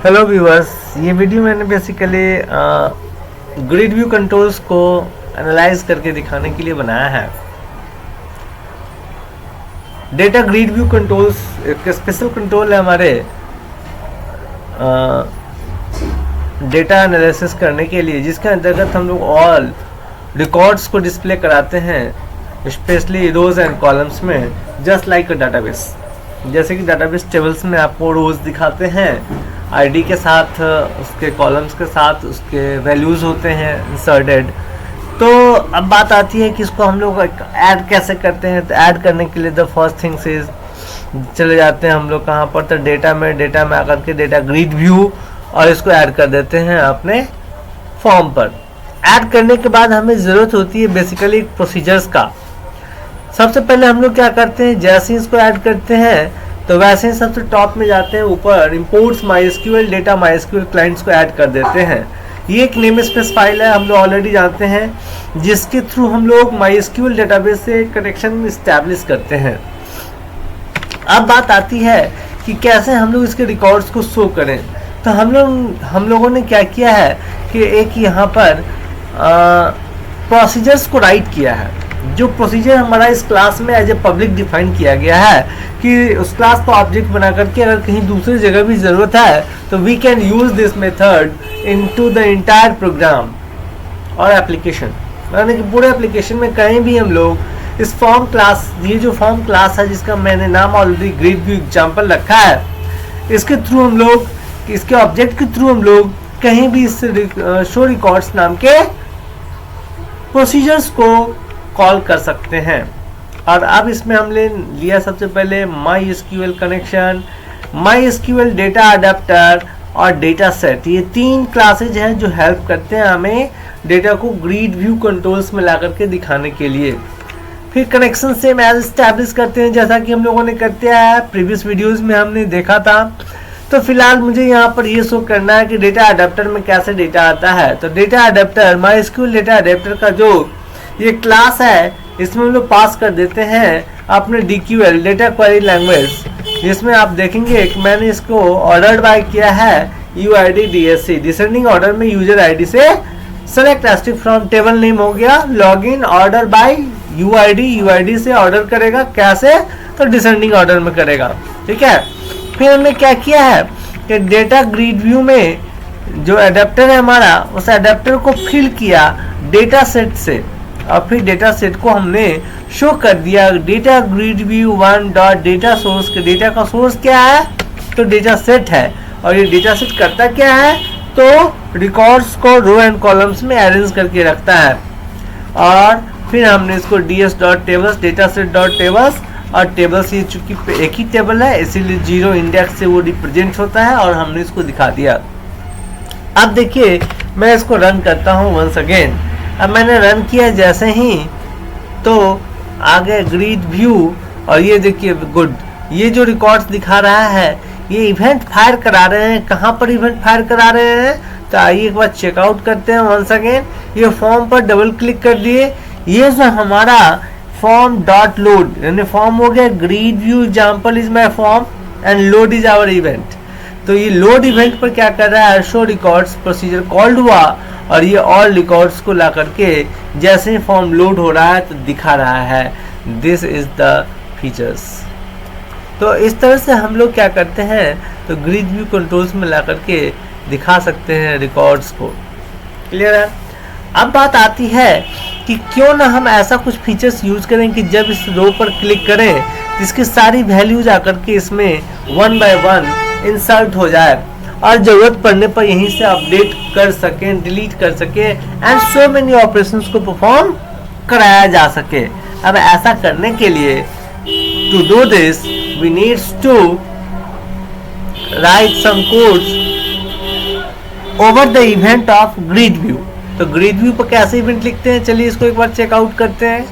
Hello viewers, ये video मैंने basically grid view controls को एनालाइज करके दिखाने के लिए बनाया है। डेटा ग्रिड व्यू कंट्रोल्स एक स्पेशल कंट्रोल है हमारे डेटा एनालिसिस करने के लिए, जिसके अंतर्गत हम लोग ऑल रिकॉर्ड्स को डिस्प्ले कराते हैं, स्पेशली रोज एंड कॉलम्स में, जस्ट लाइक अ डाटाबेस। जैसे कि डाटाबेस टेबल्स में आपको रोज दिखाते हैं आईडी के साथ, उसके कॉलम्स के साथ उसके वैल्यूज़ होते हैं इंसर्टेड। तो अब बात आती है कि इसको हम लोग ऐड कैसे करते हैं। तो ऐड करने के लिए द फर्स्ट थिंग्स इज चले जाते हैं हम लोग कहाँ पर, तो डेटा में आकर के डेटा ग्रिड व्यू, और इसको ऐड कर देते हैं अपने फॉर्म पर। ऐड करने के बाद हमें ज़रूरत होती है बेसिकली प्रोसीजर्स का। सबसे पहले हम लोग क्या करते हैं, जैसे ही इसको ऐड करते हैं तो वैसे ही सबसे टॉप में जाते हैं, ऊपर imports MySQL data MySQL clients को ऐड कर देते हैं। ये एक नेम स्पेस फाइल है, हम लोग ऑलरेडी जानते हैं, जिसके थ्रू हम लोग माईएसक्यूएल डेटाबेस से कनेक्शन इस्टेब्लिश करते हैं। अब बात आती है कि कैसे हम लोग इसके रिकॉर्ड्स को शो करें। तो हम लोगों ने क्या किया है कि एक यहाँ पर प्रोसीजर्स को राइट किया है। जो प्रोसीजर हमारा इस क्लास में एज ए पब्लिक डिफाइन किया गया है कि उस क्लास को ऑब्जेक्ट बना करके अगर कहीं दूसरी जगह भी ज़रूरत है तो we can use this method into the entire program और एप्लीकेशन। यानी कि पूरे एप्लीकेशन में कहीं भी हम लोग इस फॉर्म क्लास, ये जो फॉर्म क्लास है जिसका मैंने नाम ऑलरेडी ग्रिड व्यू एग्जाम्पल रखा है, इसके थ्रू हम लोग, इसके ऑब्जेक्ट के थ्रू हम लोग कहीं भी इस शो रिकॉर्ड्स नाम के प्रोसीजर्स को कॉल कर सकते हैं। और अब इसमें हमने लिया सबसे पहले MySQL connection, MySQL data adapter और डेटा सेट। ये तीन क्लासेज हैं जो हेल्प करते हैं हमें डेटा को ग्रिड व्यू कंट्रोल्स में ला करके दिखाने के लिए। फिर कनेक्शन से एज एस्टैब्लिश करते हैं, जैसा कि हम लोगों ने करते हैं प्रीवियस वीडियोस में हमने देखा था। तो फिलहाल मुझे यहाँ पर ये शो करना है कि डेटा अडेप्टर में कैसे डेटा आता है। तो data adapter, MySQL data adapter का जो ये क्लास है, इसमें हम लोग पास कर देते हैं अपने DQL डेटा क्वेरी लैंग्वेज, जिसमें आप देखेंगे कि मैंने इसको ऑर्डर्ड बाय किया है UID DSC, डिसेंडिंग ऑर्डर में यूजर आईडी से select asterisk from table name हो गया, लॉगिन ऑर्डर बाय UID से ऑर्डर करेगा, कैसे, तो डिसेंडिंग ऑर्डर में करेगा। ठीक है। फिर हमने क्या किया है कि डेटा ग्रिड व्यू में जो अडेप्टर है हमारा, उस अडेप्टर को फिल किया डेटा सेट से, और फिर डेटा सेट को हमने शो कर दिया data grid view 1 dot data source के। डेटा का सोर्स क्या है, तो डेटा सेट है, और ये डेटा सेट करता क्या है, तो रिकॉर्ड्स को रो एंड कॉलम्स में अरेंज करके रखता है। और फिर हमने इसको ds dot tables data set dot tables, और टेबल्स ये चूंकि एक ही टेबल है इसीलिए 0 इंडेक्स से वो रिप्रेजेंट होता है, और हमने इसको दिखा दिया। अब देखिए मैं इसको रन करता हूँ वंस अगेन। अब मैंने रन किया जैसे ही, तो आगे ग्रिड व्यू, और ये देखिए गुड, ये जो रिकॉर्ड्स दिखा रहा है ये इवेंट फायर करा रहे हैं। कहाँ पर इवेंट फायर करा रहे हैं, तो आइए एक बार चेकआउट करते हैं वंस अगेन। ये फॉर्म पर डबल क्लिक कर दिए, ये जो हमारा फॉर्म डॉट लोड, यानी फॉर्म हो गया grid view example is my form and load is our event. तो ये लोड इवेंट पर क्या कर रहा है, शो रिकॉर्ड्स प्रोसीजर कॉल्ड हुआ, और ये ऑल रिकॉर्ड्स को ला करके जैसे ही फॉर्म लोड हो रहा है तो दिखा रहा है। This is the features. तो इस तरह से हम लोग क्या करते हैं, तो ग्रिड व्यू कंट्रोल्स में ला करके दिखा सकते हैं रिकॉर्ड्स को। क्लियर है। अब बात आती है कि क्यों ना हम ऐसा कुछ फीचर्स यूज करें कि जब इस रो पर क्लिक करें तो इसकी सारी वैल्यूज आकर के इसमें 1 बाय 1 इंसर्ट हो जाए, और जरूरत पड़ने पर यहीं से अपडेट कर सकें, डिलीट कर सके, एंड सो मेनी ऑपरेशंस को परफॉर्म कराया जा सके। अब ऐसा करने के लिए to do this we needs to write some codes over the event of grid view. तो ग्रिड व्यू पर कैसे इवेंट लिखते हैं, चलिए इसको एक बार चेकआउट करते हैं।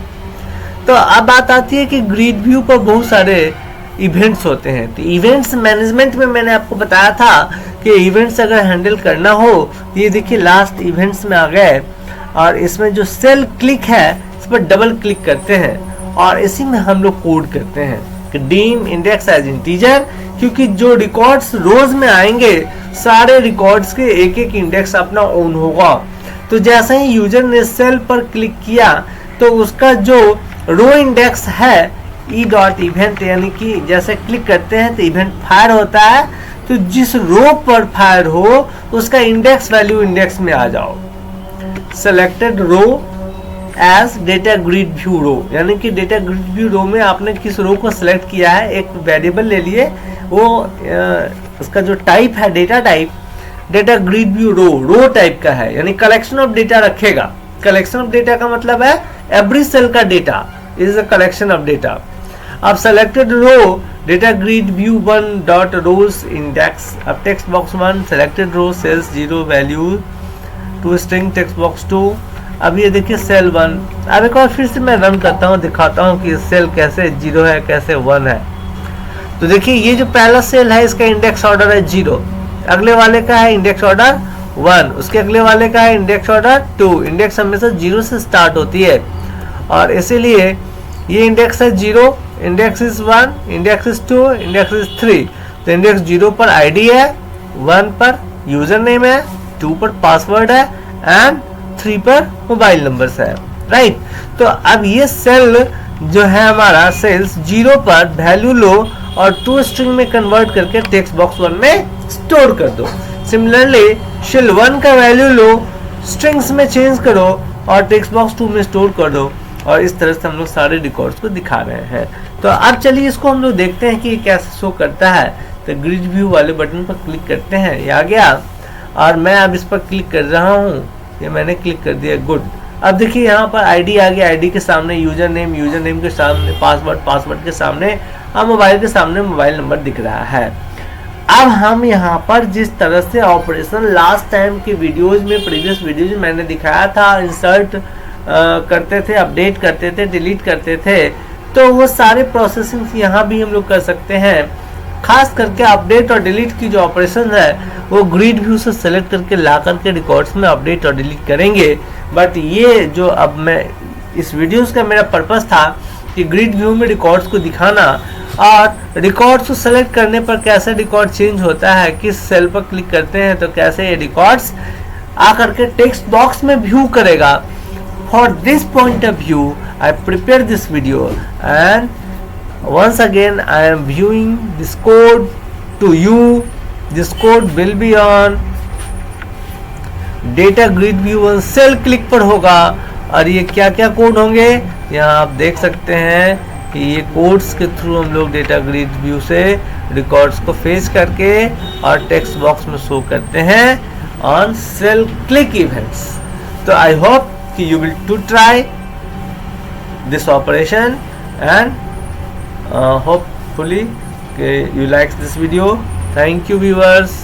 तो अब बात आती है कि ग्रिड व्यू पर बहुत सारे इवेंट्स होते हैं। तो इवेंट्स मैनेजमेंट में मैंने आपको बताया था कि इवेंट्स अगर हैंडल करना हो, ये देखिए लास्ट इवेंट्स में आ गए, और इसमें जो सेल क्लिक है इस पर डबल क्लिक करते हैं, और इसी में हम लोग कोड करते हैं। डीम इंडेक्स एज इंटीजर, क्योंकि जो रिकॉर्ड्स रोज में आएंगे सारे रिकॉर्ड्स के एक एक इंडेक्स अपना ओन होगा। तो जैसे ही यूजर ने सेल पर क्लिक किया तो उसका जो रो इंडेक्स है ई डॉट इवेंट, यानी कि जैसे क्लिक करते हैं तो इवेंट फायर होता है, तो जिस रो पर फायर हो उसका इंडेक्स वैल्यू इंडेक्स में आ जाओ। Selected row as data grid view row, यानी कि डेटा ग्रिड व्यू रो में आपने किस रो को सिलेक्ट किया है, एक वेरिएबल ले लिए, वो उसका जो टाइप है data type data grid view row type का है, यानी कलेक्शन ऑफ डेटा रखेगा। कलेक्शन ऑफ डेटा का मतलब है एवरी सेल का data is a collection of data. अब selected row data grid view 1 dot rows index, अब text box 1 selected row cells 0 value to string text box 2। अब ये देखिए सेल 1, अब एक और फिर से मैं रन करता हूँ, दिखाता हूँ कि सेल कैसे 0 है कैसे 1 है। तो देखिए ये जो पहला सेल है इसका इंडेक्स ऑर्डर है 0, अगले वाले का है इंडेक्स ऑर्डर 1, उसके अगले वाले का है इंडेक्स ऑर्डर 2। इंडेक्स हमेशा 0 से स्टार्ट होती है और इसीलिए ये इंडेक्स है 0, index is 1, index is 2, index is 3। तो इंडेक्स 0 पर आईडी है, 1 पर यूजर नेम है, 2 पर पासवर्ड है एंड 3 पर मोबाइल नंबर है, राइट। तो अब ये सेल जो है हमारा सेल्स 0 पर वैल्यू लो और 2 स्ट्रिंग में कन्वर्ट करके टेक्स्ट बॉक्स 1 में स्टोर कर दो। सिमिलरली शेल 1 का वैल्यू लो, स्ट्रिंग्स में चेंज करो और टेक्स्ट बॉक्स 2 में स्टोर कर दो, और इस तरह से हम लोग सारे रिकॉर्ड्स को दिखा रहे हैं। तो अब चलिए इसको हम लोग देखते हैं कि ये कैसे शो करता है। तो ग्रिड व्यू वाले बटन पर क्लिक करते हैं, ये आ गया और मैं अब इस पर क्लिक कर रहा हूँ, ये मैंने क्लिक कर दिया, गुड। अब देखिए यहाँ पर आईडी आ गया, आईडी के सामने यूजर नेम के सामने पासवर्ड के सामने और मोबाइल के सामने मोबाइल नंबर दिख रहा है। अब हम यहाँ पर जिस तरह से ऑपरेशन लास्ट टाइम की वीडियोज में, प्रीवियस वीडियोज में मैंने दिखाया था, इंसर्ट करते थे, अपडेट करते थे, डिलीट करते थे, तो वो सारे प्रोसेसिंग यहाँ भी हम लोग कर सकते हैं। खास करके अपडेट और डिलीट की जो ऑपरेशन है वो ग्रिड व्यू से सेलेक्ट करके ला करके रिकॉर्ड्स में अपडेट और डिलीट करेंगे। बट ये जो अब मैं इस वीडियोस का मेरा पर्पस था कि ग्रिड व्यू में रिकॉर्ड्स को दिखाना और रिकॉर्ड्स को सेलेक्ट करने पर कैसे रिकॉर्ड चेंज होता है, किस सेल पर क्लिक करते हैं तो कैसे ये रिकॉर्ड्स आकर के टेक्स्ट बॉक्स में व्यू करेगा। For this point of view I prepared this video and once again I am viewing this code to you. This code will be on data grid view on cell click पर होगा और ये क्या क्या code होंगे यहाँ आप देख सकते हैं कि ये कोड्स के थ्रू हम लोग डेटा ग्रिड व्यू से रिकॉर्ड्स को फेच करके और टेक्स्ट बॉक्स में शो करते हैं ऑन सेल क्लिक इवेंट्स। तो आई होप कि you will to try this operation and hopefully you like this video. Thank you viewers.